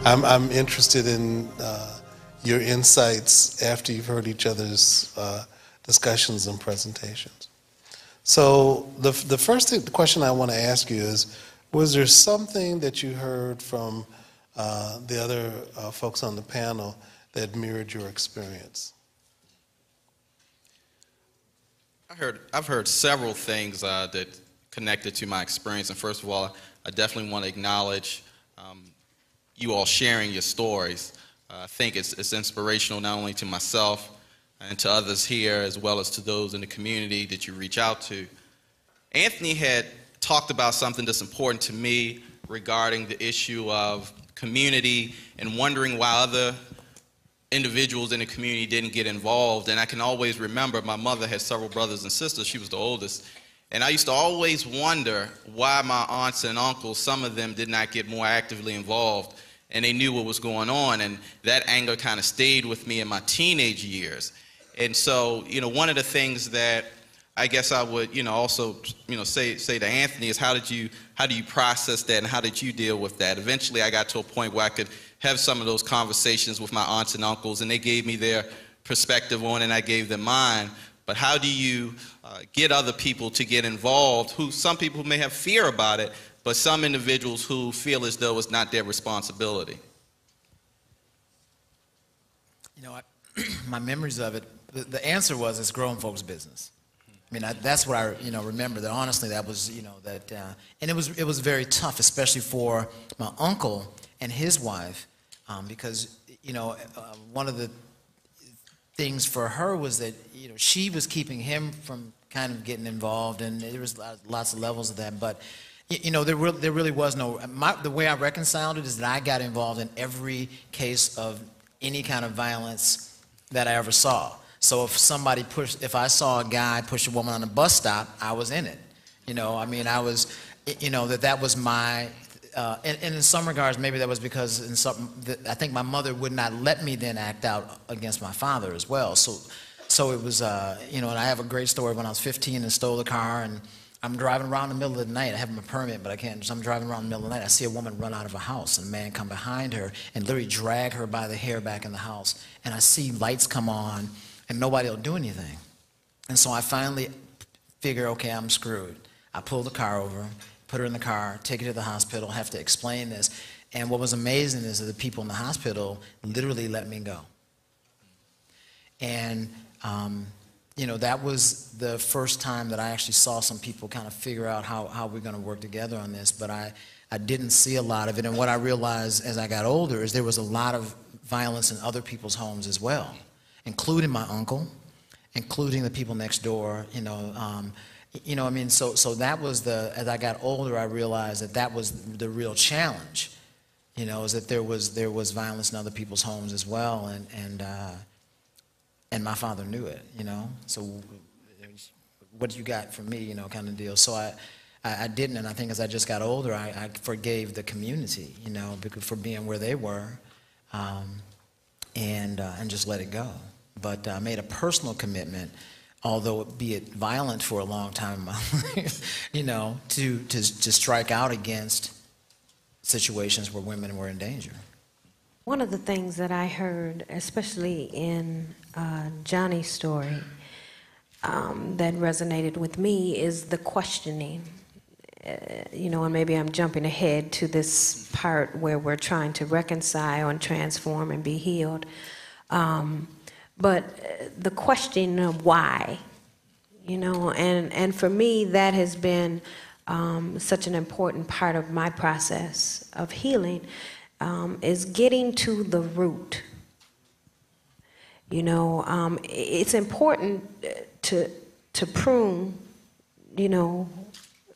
I'm interested in your insights after you've heard each other's discussions and presentations. So the first thing, the question I want to ask you is, was there something that you heard from the other folks on the panel that mirrored your experience? I've heard several things that connected to my experience, and first of all, I definitely want to acknowledge you all sharing your stories. I think it's inspirational not only to myself and to others here, as well as to those in the community that you reach out to. Anthony had talked about something that's important to me regarding the issue of community and wondering why other individuals in the community didn't get involved. And I can always remember my mother had several brothers and sisters. She was the oldest. And I used to always wonder why my aunts and uncles, some of them did not get more actively involved, and they knew what was going on. And that anger kind of stayed with me in my teenage years. And so, one of the things that I guess I would, also, say to Anthony is how do you process that, and how did you deal with that? Eventually, I got to a point where I could have some of those conversations with my aunts and uncles, and they gave me their perspective on it, and I gave them mine. But how do you get other people to get involved, who some people may have fear about it, but some individuals who feel as though it's not their responsibility? My memories of it, the answer was it's grown folks' business. I mean, that's what I, remember. That honestly, that was, and it was very tough, especially for my uncle and his wife, because, one of the things for her was that, she was keeping him from kind of getting involved, and there was lots of levels of that. But, there really was no. The way I reconciled it is that I got involved in every case of any kind of violence that I ever saw. So if I saw a guy push a woman on a bus stop, I was in it. I was, that was my, and in some regards, maybe that was because I think my mother would not let me then act out against my father as well. So it was, and I have a great story when I was 15 and stole a car, and I'm driving around in the middle of the night. I have my permit, but I can't. So I'm driving around in the middle of the night. I see a woman run out of a house, and a man come behind her and literally drag her by the hair back in the house. And I see lights come on, and nobody will do anything. And so I finally figure, okay, I'm screwed. I pull the car over, put her in the car, take her to the hospital, have to explain this. And what was amazing is that the people in the hospital literally let me go. And, that was the first time that I actually saw some people kind of figure out how we're going to work together on this. But I didn't see a lot of it. And what I realized as I got older is there was a lot of violence in other people's homes as well, including my uncle, including the people next door, so that was as I got older, I realized that was the real challenge, is that there was violence in other people's homes as well, and my father knew it, so what do you got for me, kind of deal. So I didn't, and I think as I just got older, I forgave the community, for being where they were, and just let it go. But I made a personal commitment, although be it violent for a long time in my life, to strike out against situations where women were in danger. One of the things that I heard, especially in Johnny's story, that resonated with me is the questioning. And maybe I'm jumping ahead to this part where we're trying to reconcile and transform and be healed. But the question of why, and for me, that has been such an important part of my process of healing, is getting to the root. It's important to prune,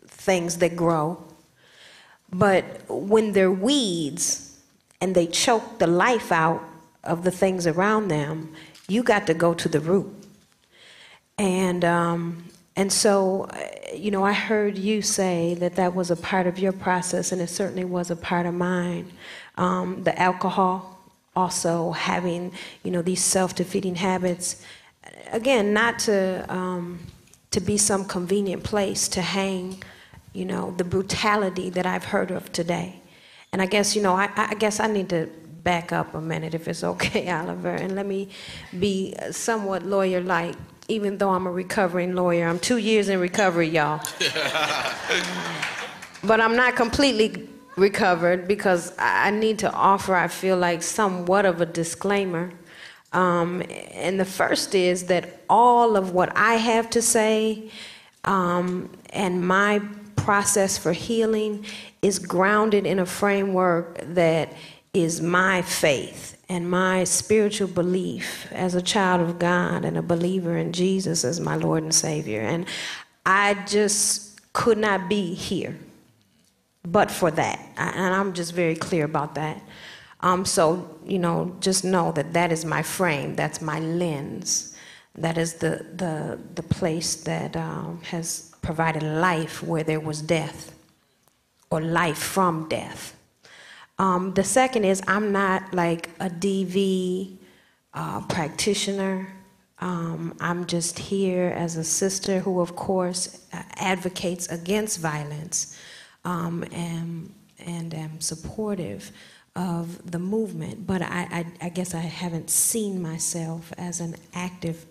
things that grow, but when they're weeds and they choke the life out of the things around them, you got to go to the root. And so, I heard you say that was a part of your process, and it certainly was a part of mine. The alcohol, also having, these self-defeating habits. Again, not to be some convenient place to hang, the brutality that I've heard of today. And I guess, I guess I need to back up a minute, if it's okay, Oliver, and let me be somewhat lawyer-like, even though I'm a recovering lawyer. I'm 2 years in recovery, y'all. But I'm not completely recovered, because I need to offer, I feel like, somewhat of a disclaimer. And the first is that all of what I have to say and my process for healing is grounded in a framework that is my faith and my spiritual belief as a child of God and a believer in Jesus as my Lord and Savior. And I just could not be here but for that. And I'm just very clear about that. So, just know that that is my frame. That's my lens. That is the place that has provided life where there was death, or life from death. The second is, I'm not like a DV practitioner. I'm just here as a sister who, of course, advocates against violence and am supportive of the movement. But I guess I haven't seen myself as an active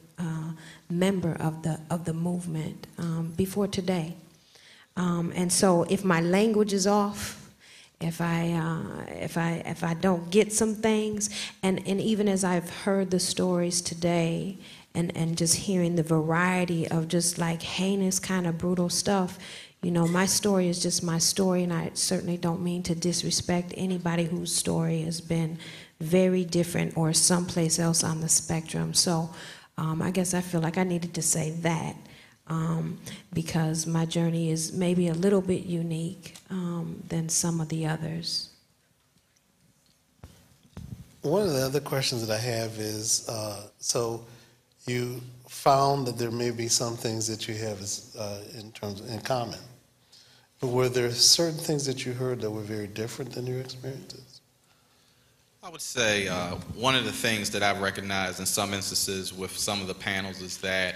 member of the movement before today. And so if my language is off, if I don't get some things, and even as I've heard the stories today, and just hearing the variety of just like heinous kind of brutal stuff, my story is just my story, and I certainly don't mean to disrespect anybody whose story has been very different or someplace else on the spectrum. So I guess I feel like I needed to say that. Because my journey is maybe a little bit unique than some of the others. One of the other questions that I have is, so you found that there may be some things that you have in common, but were there certain things that you heard that were very different than your experiences? I would say one of the things that I've recognized in some instances with some of the panels is that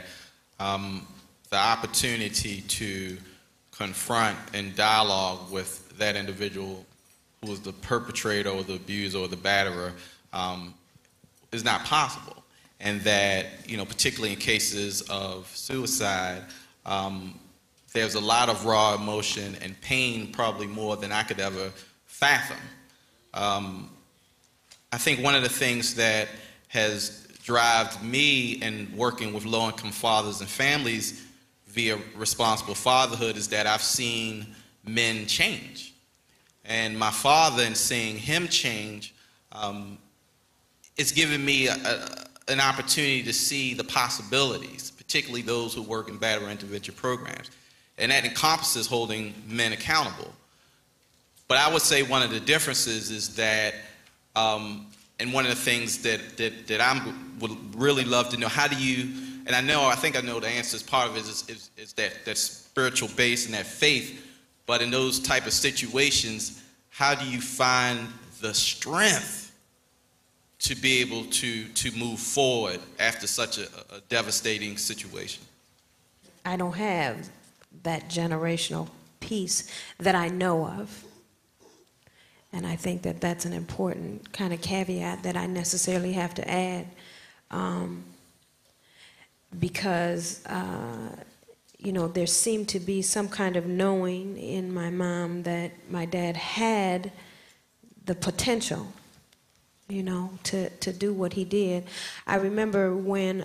the opportunity to confront and dialogue with that individual who is the perpetrator or the abuser or the batterer is not possible. And that, particularly in cases of suicide, there's a lot of raw emotion and pain, probably more than I could ever fathom. I think one of the things that has driven me in working with low-income fathers and families via responsible fatherhood is that I've seen men change. And my father, in seeing him change, it's given me an opportunity to see the possibilities, particularly those who work in batterer intervention programs. And that encompasses holding men accountable. But I would say one of the differences is that, and one of the things that I would really love to know, how do you, and I think I know the answer, is part of it is that spiritual base and that faith, but in those type of situations, how do you find the strength to be able to move forward after such a devastating situation? I don't have that generational piece that I know of. And I think that that's an important kind of caveat that I necessarily have to add, because, there seemed to be some kind of knowing in my mom that my dad had the potential, to do what he did. I remember when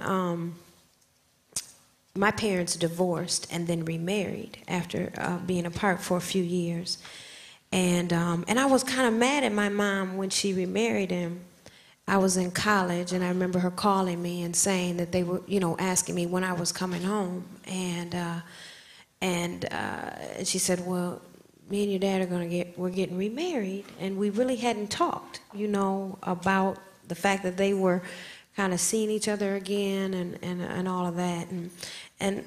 my parents divorced and then remarried after being apart for a few years. And I was kind of mad at my mom when she remarried him. I was in college, and I remember her calling me and saying that they were, asking me when I was coming home. And she said, well, me and your dad we're getting remarried. And we really hadn't talked, about the fact that they were kind of seeing each other again and all of that. And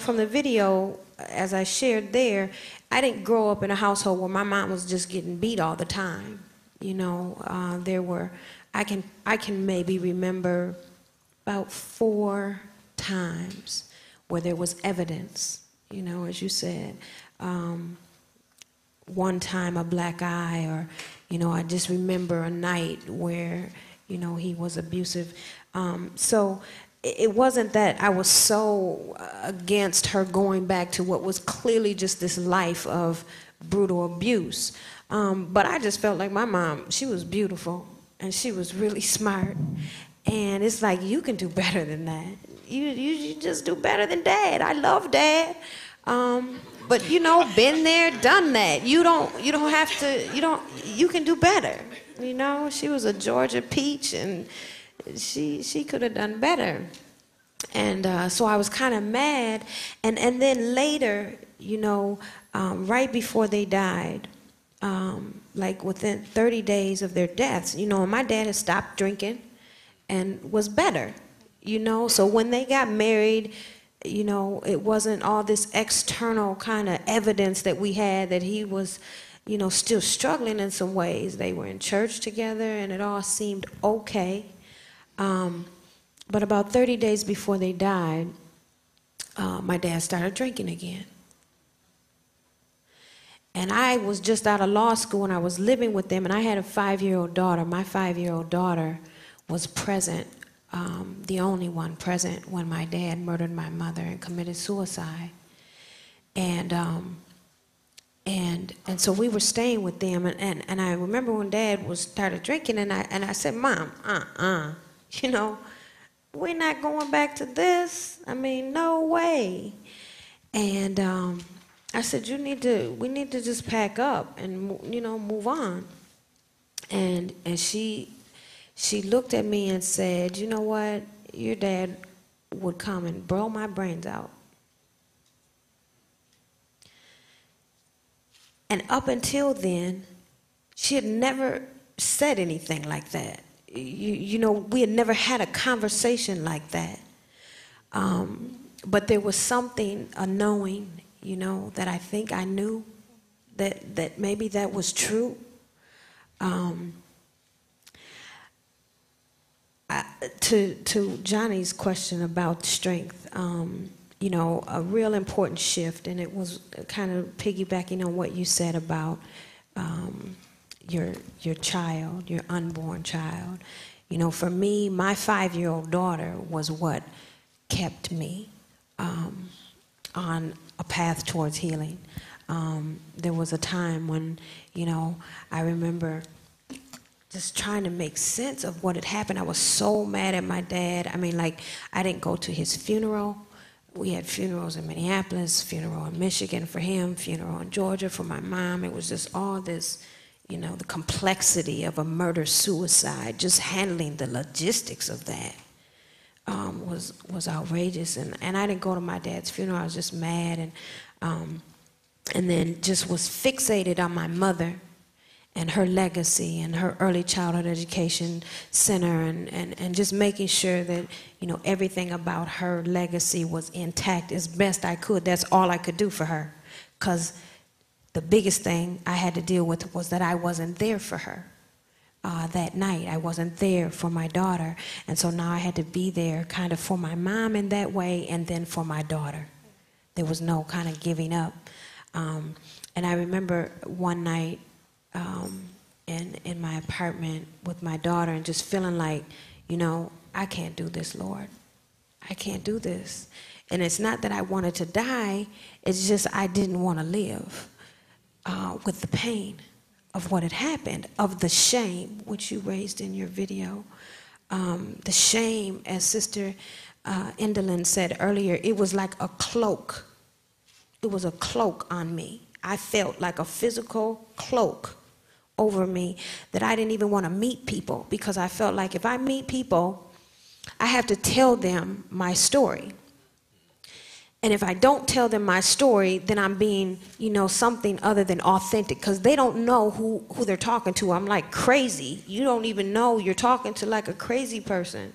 from the video, as I shared there, I didn't grow up in a household where my mom was just getting beat all the time. There were, I can maybe remember about 4 times where there was evidence, as you said, one time a black eye, or, I just remember a night where, he was abusive. So it wasn't that I was so against her going back to what was clearly just this life of brutal abuse. But I just felt like my mom, she was beautiful and she was really smart. And it's like, you can do better than that. You just do better than Dad. I love Dad. But been there, done that. You don't have to, you can do better. She was a Georgia peach and she could have done better. And so I was kind of mad. And then later, right before they died, like within 30 days of their deaths, my dad had stopped drinking and was better, So when they got married, it wasn't all this external kind of evidence that we had that he was, still struggling in some ways. They were in church together and it all seemed okay. But about 30 days before they died, my dad started drinking again. And I was just out of law school and I was living with them, and I had a 5-year-old daughter. My 5-year-old daughter was present, the only one present when my dad murdered my mother and committed suicide. And so we were staying with them, and I remember when Dad started drinking, and I said, Mom, we're not going back to this. I mean, no way. And I said, we need to just pack up and, move on. And she looked at me and said, you know what? Your dad would come and blow my brains out. And up until then, she had never said anything like that. We had never had a conversation like that. But there was something, a knowing, that I think I knew that maybe that was true. To Johnny's question about strength, a real important shift, and it was kind of piggybacking on what you said about your child, your unborn child. For me, my 5-year-old daughter was what kept me on a path towards healing. There was a time when, I remember just trying to make sense of what had happened. I was so mad at my dad. I mean, I didn't go to his funeral. We had funerals in Minneapolis, funeral in Michigan for him, funeral in Georgia for my mom. It was just all this, the complexity of a murder-suicide, just handling the logistics of that was outrageous. And I didn't go to my dad's funeral. I was just mad, and then just was fixated on my mother and her legacy and her early childhood education center, and just making sure that, everything about her legacy was intact as best I could. That's all I could do for her, because the biggest thing I had to deal with was that I wasn't there for her that night. I wasn't there for my daughter, and so now I had to be there kind of for my mom in that way, and then for my daughter. There was no kind of giving up. And I remember one night, in my apartment with my daughter, and just feeling like, I can't do this, Lord. I can't do this. And it's not that I wanted to die, it's just I didn't want to live with the pain of what had happened, of the shame, which you raised in your video. The shame, as Sister Endelin said earlier, it was like a cloak. It was a cloak on me. I felt like a physical cloak over me that I didn't even want to meet people, because I felt like if I meet people, I have to tell them my story. And if I don't tell them my story, then I'm being, something other than authentic, because they don't know who they're talking to. I'm like crazy. You don't even know you're talking to like a crazy person.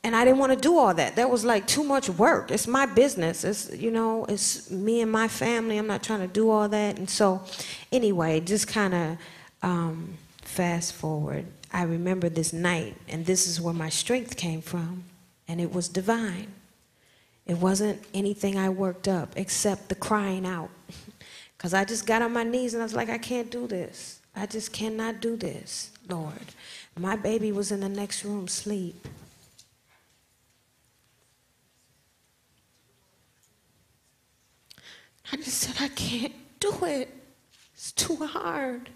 And I didn't want to do all that. That was like too much work. It's my business. It's, it's me and my family. I'm not trying to do all that. And so anyway, just kind of fast forward. I remember this night, and this is where my strength came from, and it was divine. It wasn't anything I worked up except the crying out. Because I just got on my knees and I was like, I can't do this. I just cannot do this, Lord. My baby was in the next room asleep. I just said, I can't do it. It's too hard.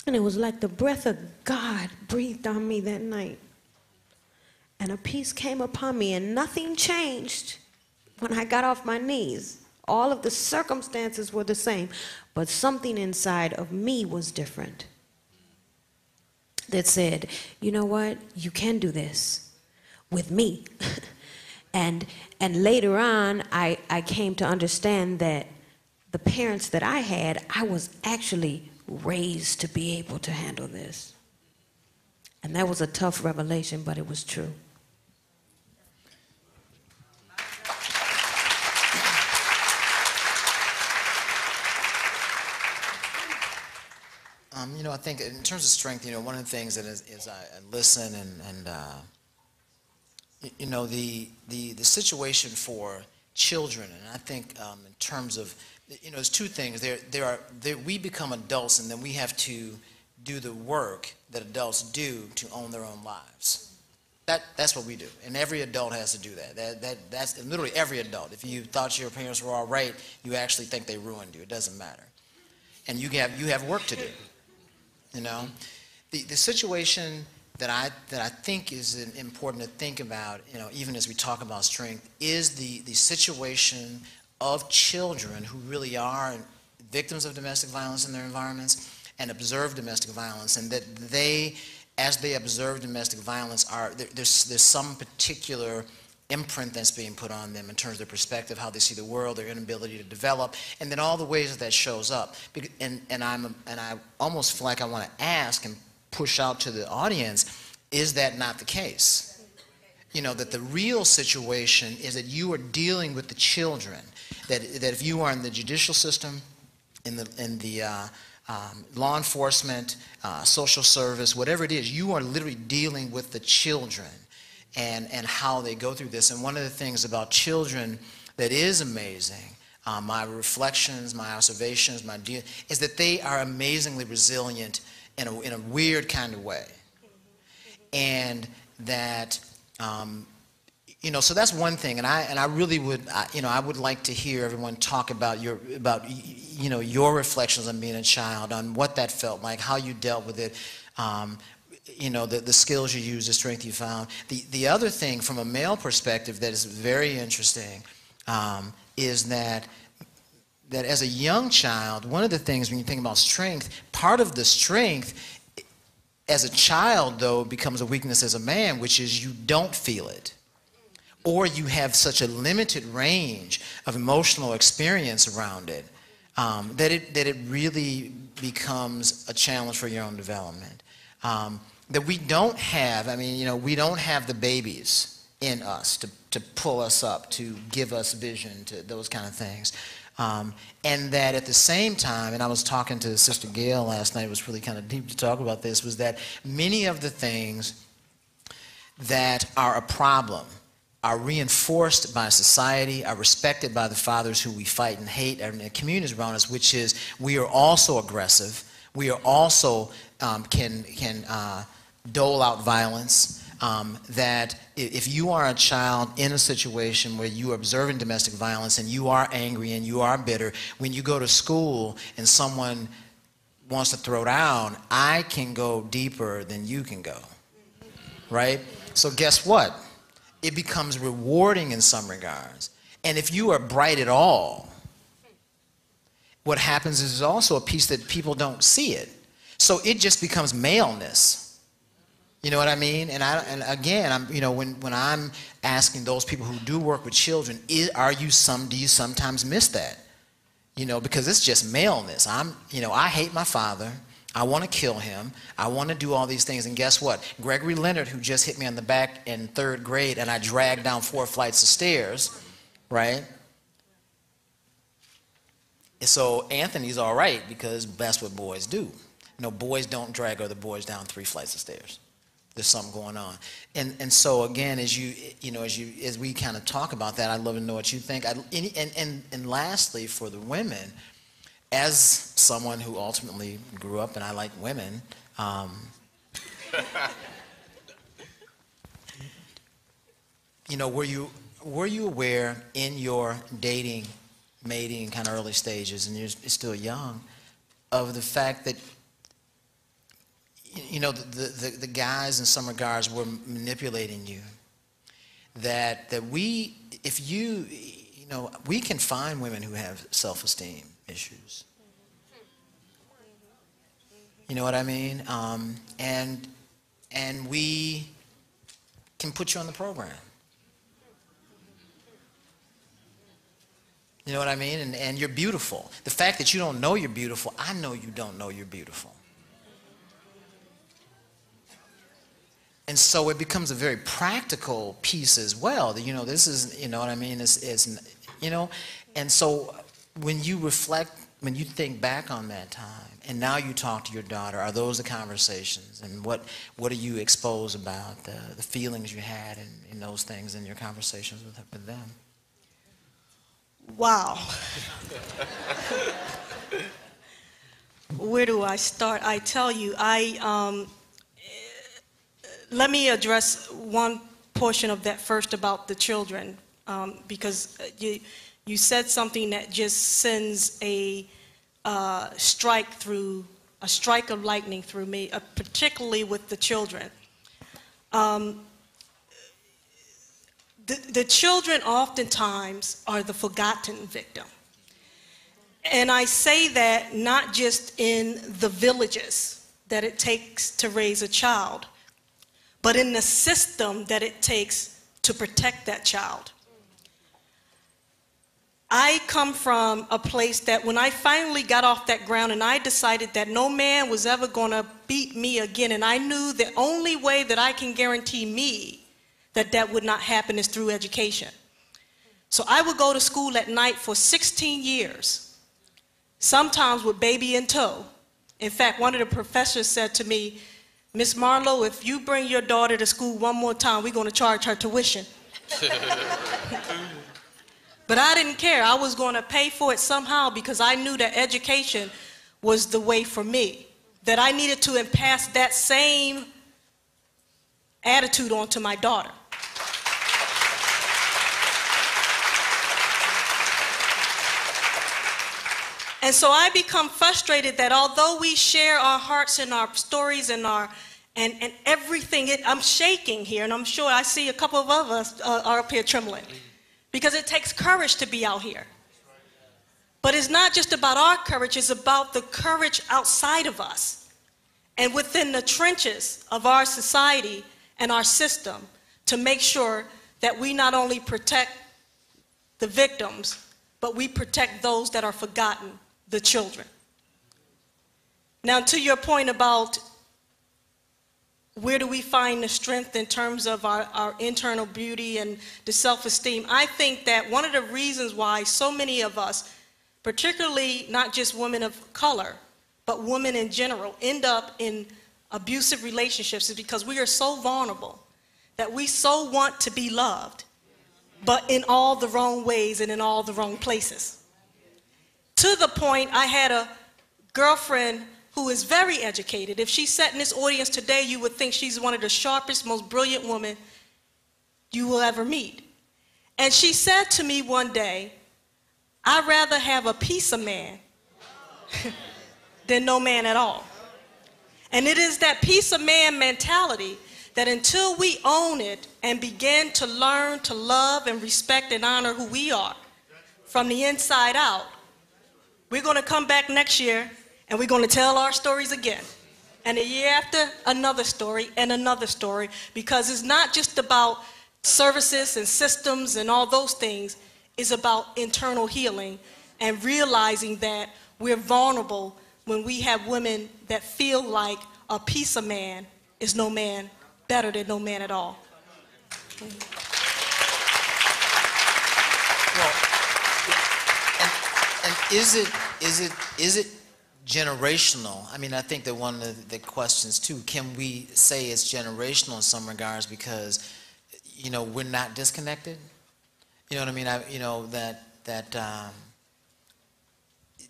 And it was like the breath of God breathed on me that night. And a peace came upon me, and nothing changed when I got off my knees. All of the circumstances were the same, but something inside of me was different. That said, you know what? You can do this with me. And later on, I came to understand that the parents that I had, I was actually raised to be able to handle this. And that was a tough revelation, but it was true. You know, I think in terms of strength, you know, one of the things that is I listen and you know, the situation for children, and I think in terms of, you know, there's two things. We become adults, and then we have to do the work that adults do to own their own lives. That's what we do, and every adult has to do that. That's literally every adult. If you thought your parents were all right, you actually think they ruined you. It doesn't matter, and you have work to do. You know, the situation that I think is important to think about, you know, even as we talk about strength, is the situation of children who really are victims of domestic violence in their environments and observe domestic violence, and that they, as they observe domestic violence, there's some particular imprint that's being put on them in terms of their perspective, how they see the world, their inability to develop, and then all the ways that shows up. And I almost feel like I want to ask and push out to the audience, is that not the case? You know, that the real situation is that you are dealing with the children, that if you are in the judicial system, in the law enforcement, social service, whatever it is, you are literally dealing with the children and how they go through this. And one of the things about children that is amazing, my reflections, my observations, is that they are amazingly resilient in a weird kind of way. And that, you know, so that's one thing. And I really would, you know, I would like to hear everyone talk about your reflections on being a child, on what that felt like, how you dealt with it, you know, the skills you used, the strength you found. The other thing from a male perspective that is very interesting is that as a young child, one of the things when you think about strength, part of the strength as a child, though, becomes a weakness as a man, which is you don't feel it. Or you have such a limited range of emotional experience around it, that it really becomes a challenge for your own development. That we don't have, I mean, you know, we don't have the babies in us to pull us up, to give us vision, to those kind of things. And that at the same time, and I was talking to Sister Gail last night, it was really kind of deep to talk about this, was that many of the things that are a problem are reinforced by society, are respected by the fathers who we fight and hate, and the communities around us, which is we are also aggressive, we are also can dole out violence, that if you are a child in a situation where you are observing domestic violence and you are angry and you are bitter, when you go to school and someone wants to throw down, I can go deeper than you can go, right? So guess what? It becomes rewarding in some regards. And if you are bright at all, what happens is there's also a piece that people don't see it. So it just becomes maleness. You know what I mean? And again, you know, when I'm asking those people who do work with children, do you sometimes miss that? You know, because it's just maleness. You know, I hate my father. I want to kill him. I want to do all these things. And guess what? Gregory Leonard, who just hit me on the back in 3rd grade, and I dragged down 4 flights of stairs, right? So Anthony's all right because that's what boys do. No, boys don't drag other boys down 3 flights of stairs. there's something going on. And so again, as we kind of talk about that, I'd love to know what you think. And lastly, for the women, as someone who ultimately grew up and I like women, were you aware in your dating, mating kind of early stages, and you're still young, of the fact that the guys in some regards were manipulating you? That we can find women who have self-esteem issues. You know what I mean? And we can put you on the program. You know what I mean? And you're beautiful. The fact that you don't know you're beautiful, I know you don't know you're beautiful. And so it becomes a very practical piece as well. That, this is, you know what I mean? And so when you reflect, when you think back on that time, and now you talk to your daughter, are those the conversations? And what do you expose about the feelings you had in those things in your conversations with them? Wow. Where do I start? I tell you, let me address one portion of that first about the children, because you said something that just sends a strike of lightning through me, particularly with the children. The children oftentimes are the forgotten victim. And I say that not just in the villages that it takes to raise a child, but in the system that it takes to protect that child. I come from a place that when I finally got off that ground and I decided that no man was ever going to beat me again, and I knew the only way that I can guarantee me that would not happen is through education. So I would go to school at night for 16 years, sometimes with baby in tow. In fact, one of the professors said to me, "Miss Marlowe, if you bring your daughter to school one more time, we're going to charge her tuition." But I didn't care. I was going to pay for it somehow because I knew that education was the way for me, that I needed to pass that same attitude on to my daughter. And so I become frustrated that although we share our hearts and our stories and and everything, I'm shaking here, and I'm sure I see a couple of us are up here trembling, because it takes courage to be out here. But it's not just about our courage, it's about the courage outside of us and within the trenches of our society and our system, to make sure that we not only protect the victims, but we protect those that are forgotten, the children. Now, to your point about where do we find the strength in terms of our internal beauty and the self-esteem, I think that one of the reasons why so many of us, particularly not just women of color, but women in general, end up in abusive relationships is because we are so vulnerable, that we so want to be loved, but in all the wrong ways and in all the wrong places. To the point, I had a girlfriend who is very educated. If she sat in this audience today, you would think she's one of the sharpest, most brilliant women you will ever meet. And she said to me one day, "I'd rather have a piece of man than no man at all." And it is that piece of man mentality that until we own it and begin to learn to love and respect and honor who we are from the inside out, we're going to come back next year and we're going to tell our stories again. And a year after, another story and another story, because it's not just about services and systems and all those things. It's about internal healing and realizing that we're vulnerable when we have women that feel like a piece of man is no man better than no man at all. Well, and is it generational. I mean, I think that one of the questions too, can we say it's generational in some regards because, you know, we're not disconnected? You know what I mean? You know, that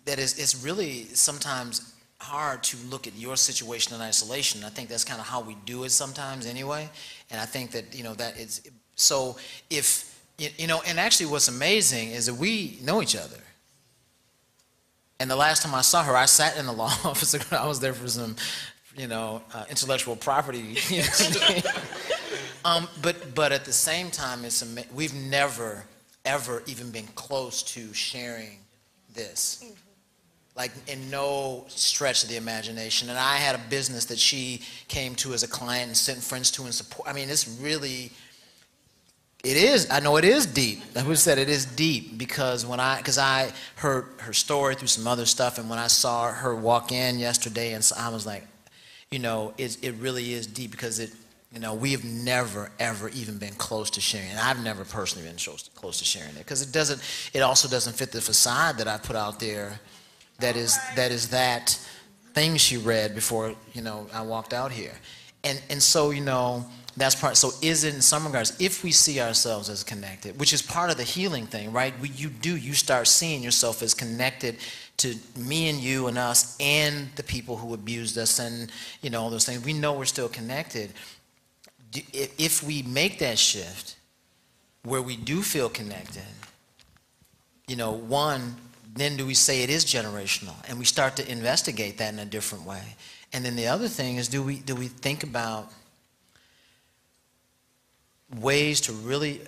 is, it's really sometimes hard to look at your situation in isolation. I think that's kind of how we do it sometimes anyway. And I think that, you know, that it's, so if, you know, and actually what's amazing is that we know each other. And the last time I saw her, I sat in the law office. I was there for some, you know, intellectual property. But at the same time, we've never, ever even been close to sharing this. Like in no stretch of the imagination. And I had a business that she came to as a client and sent friends to and support. I mean, it's really, it is, I know it is deep. Like we said, it is deep because because I heard her story through some other stuff, and when I saw her walk in yesterday, and so I was like, you know, it really is deep because it, you know, we have never, ever even been close to sharing. And I've never personally been close to sharing it because it also doesn't fit the facade that I put out there. That is that thing she read before, you know, I walked out here. And so, you know, that's part. So is it in some regards, if we see ourselves as connected, which is part of the healing thing, right? You start seeing yourself as connected to me and you and us and the people who abused us and, you know, all those things. We know we're still connected. If we make that shift where we do feel connected, you know, then do we say it is generational? And we start to investigate that in a different way. And then the other thing is, do we think about ways to really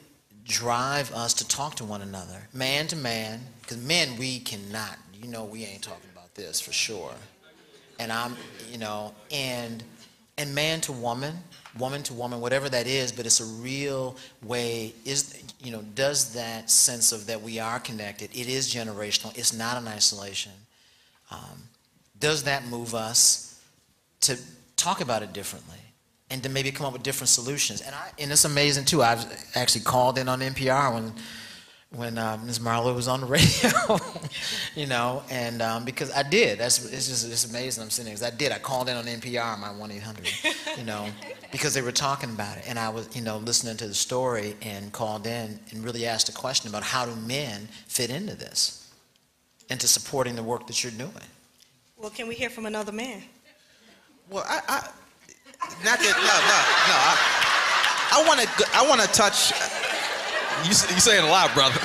drive us to talk to one another, man to man, because men, we cannot, you know, we ain't talking about this for sure. And I'm, you know, and man to woman to woman, whatever that is, but it's a real way, you know, does that sense of that we are connected, it is generational, it's not an isolation, does that move us to talk about it differently and to maybe come up with different solutions? And it's amazing too, I've actually called in on NPR when Ms. Marlowe was on the radio, you know, and because I did, it's amazing I'm sitting there, I called in on NPR, my 1-800, you know, because they were talking about it, and I was, you know, listening to the story and called in and really asked a question about how do men fit into this, into supporting the work that you're doing. Well, can we hear from another man? Well, not that, no. I want to touch. You saying a lot, brother.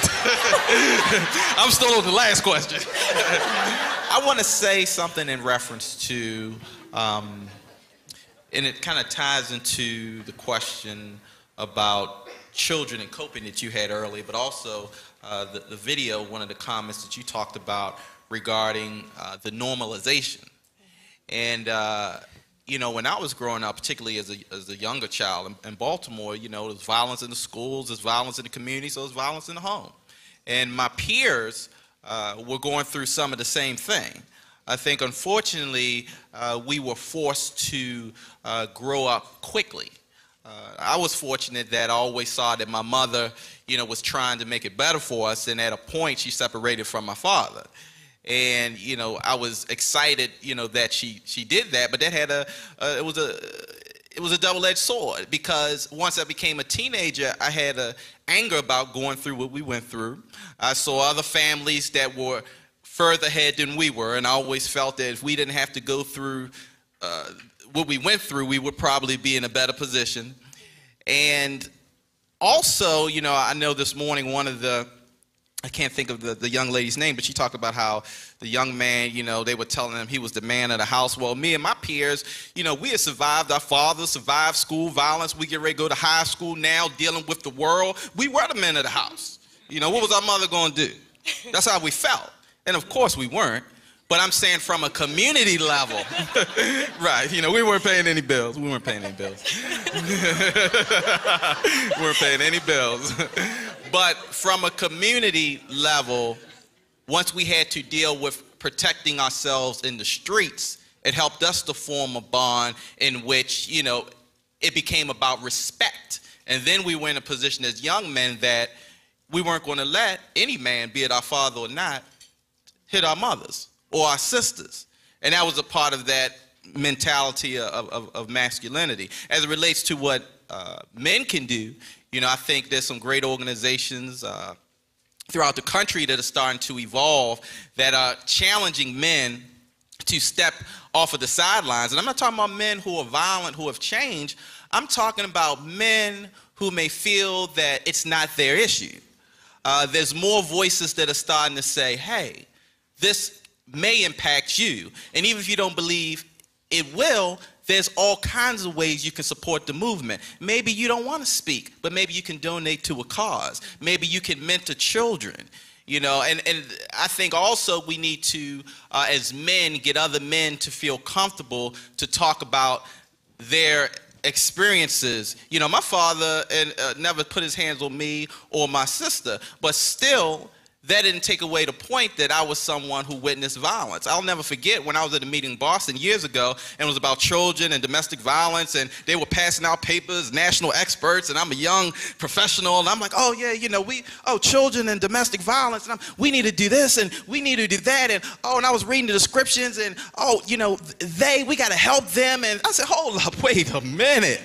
I'm still on the last question. I want to say something in reference to, and it kind of ties into the question about children and coping that you had earlier, but also the video, one of the comments that you talked about regarding the normalization. And you know, when I was growing up, particularly as a younger child in Baltimore, you know, there's violence in the schools, there's violence in the community, so there's violence in the home. And my peers were going through some of the same thing. I think, unfortunately, we were forced to grow up quickly. I was fortunate that I always saw that my mother, you know, was trying to make it better for us, and at a point she separated from my father. And, you know, I was excited, you know, that she did that, but that had it was a double-edged sword, because once I became a teenager, I had anger about going through what we went through. I saw other families that were further ahead than we were, and I always felt that if we didn't have to go through what we went through, we would probably be in a better position. And also, you know, I know this morning one of I can't think of the young lady's name, but she talked about how the young man, you know, they were telling him he was the man of the house. Well, me and my peers, you know, we had survived our fathers, survived school violence. We get ready to go to high school now, dealing with the world. We were the men of the house. You know, what was our mother going to do? That's how we felt. And of course we weren't. But I'm saying from a community level, right, you know, we weren't paying any bills. We weren't paying any bills. We weren't paying any bills. But from a community level, once we had to deal with protecting ourselves in the streets, it helped us to form a bond in which, you know, it became about respect. And then we were in a position as young men that we weren't going to let any man, be it our father or not, hit our mothers or our sisters. And that was a part of that mentality of masculinity. As it relates to what men can do, you know, I think there's some great organizations throughout the country that are starting to evolve that are challenging men to step off of the sidelines. And I'm not talking about men who are violent, who have changed. I'm talking about men who may feel that it's not their issue. There's more voices that are starting to say, hey, this may impact you. And even if you don't believe it will, there's all kinds of ways you can support the movement. Maybe you don't want to speak, but maybe you can donate to a cause. Maybe you can mentor children. You know, and I think also we need to, as men, get other men to feel comfortable to talk about their experiences. You know, my father never put his hands on me or my sister, but still, that didn't take away the point that I was someone who witnessed violence. I'll never forget when I was at a meeting in Boston years ago, and it was about children and domestic violence, and they were passing out papers, national experts, and I'm a young professional, and I'm like, oh yeah, you know, children and domestic violence, and we need to do this, and we need to do that, and and I was reading the descriptions, and you know, we got to help them, and I said, hold up, wait a minute.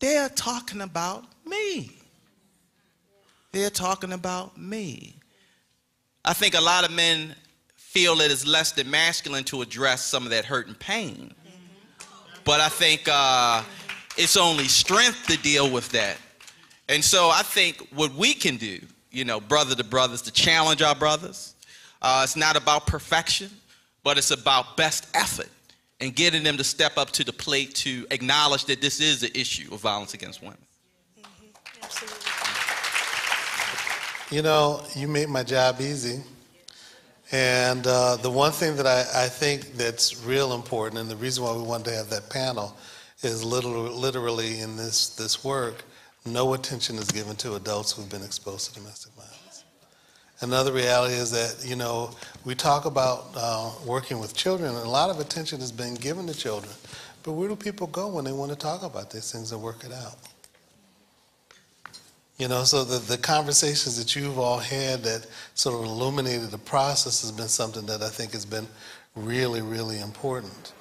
They're talking about me. They're talking about me. I think a lot of men feel that it's less than masculine to address some of that hurt and pain. But I think it's only strength to deal with that. And so I think what we can do, you know, brother to brothers, to challenge our brothers. It's not about perfection, but it's about best effort and getting them to step up to the plate to acknowledge that this is an issue of violence against women. Absolutely. You know, you made my job easy. And the one thing that I think that's real important, and the reason why we wanted to have that panel, is literally in this work, no attention is given to adults who've been exposed to domestic violence. Another reality is that, you know, we talk about working with children, and a lot of attention has been given to children. But where do people go when they want to talk about these things and work it out? You know, so the conversations that you've all had that sort of illuminated the process has been something that I think has been really, really important.